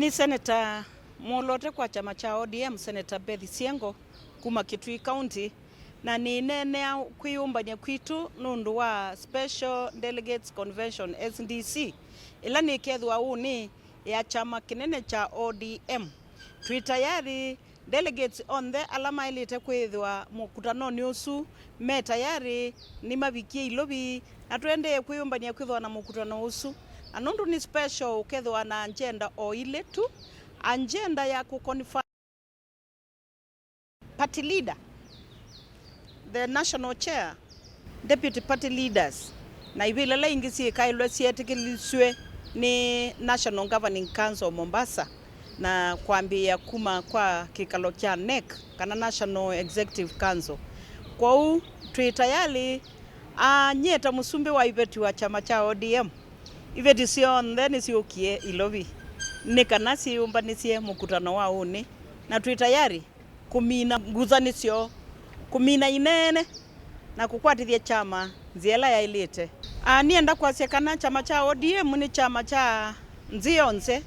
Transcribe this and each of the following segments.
Ni Senator Molote kwa chama cha ODM, Senator Beth Siengo kuma Kitui County, na ni nene kuyumbanya kwitu nundu wa Special Delegates Convention SDC ila ni kethwa uni ya chama kinene cha ODM. Tayari delegates on the alama ilite kwithwa mukutano ni usu me tayari ni mabikie ilobi na twende kuyumbanya kwithwa na mukutano usu. Anundu ni special ukethwa na agenda o ile tu agenda ya kuconfirm party leader, the national chair, deputy party leaders na ibilala ingisi kailwe sietikiliswe ni National Governing Council Mombasa na kuambia kuma kwa kikalo cha NEC kana National Executive Council. Kwa huu tayari nyeta musumbi wa ibeti wa chama cha ODM ibeti sio then sio kie ilobi ni kana si umbanisie mukutano wa uni na tayari kumina nguzanisio kumina inene na kukwatithia chama ziela ya ilite. Nienda kwasekana chama cha ODM ni chama cha nzionze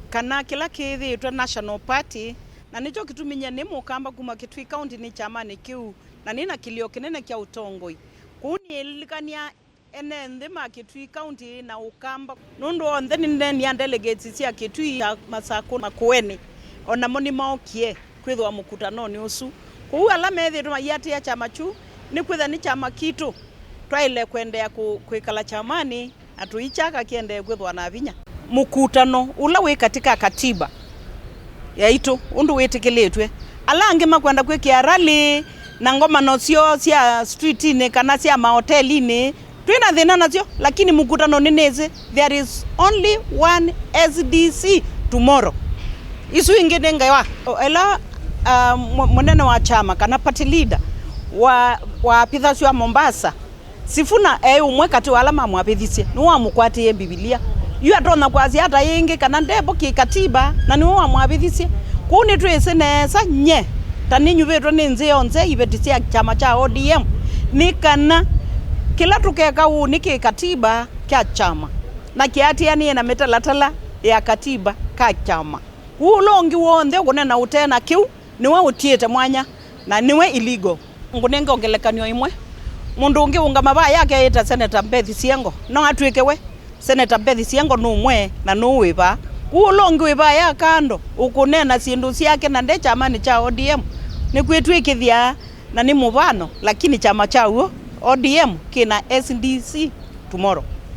kana kila kithiitwe national party na nicho kituminya ni mukamba kuma Kitui County ni chama ni kiu na nina kilio kinene kya utongoi kuni ilikania ene ndima Kitui County na ukamba nundu onthe ni delegates cia Kitui masako makueni ona moni maokie kwithwa mukutano ni usu kuu alama ethitwa yati ya chama chu ni kwitha ni chama kitu twaile kwendea kwikala chamani atuichaka kiende kwithwa na vinya mukutano ula wi katika katiba ya itu undu witikiletwe alangi makwenda kwikia rally na ngoma no cio cia street ni kana cia mahoteli ni twina thina nacio lakini mukutano ni neze there is only one SDC tomorrow isu ingine ngaiwa ela munene wa chama kana party leader wa pithacio wa Mombasa sifuna umwe kati wala mamwapithisie ni wa mukwatie Biblia yu atona kwazi hata yingi kana ndebo kikatiba na ni wa mwapithisie kuni twese nesa nye taninyu betwe ni nzionze ibetisia chama cha ODM ni kana kila tukeka uni kikatiba kya chama na kiatia ni na metalatala ya katiba ka chama ulongi wonde kunena utena kiu niwe utiete mwanya na niwe illegal ngunenge ongelekanyo imwe mundu ungi unga mabaya yake ita Senator Beth Siengo no atwikewe Senator Beth Siengo no mwe na no wiba ulongi wiba ya kando ukunena sindu siake na nde chama ni cha ODM ni kwitwikithia na ni mubano lakini chama cha ODM kina SDC tomorrow.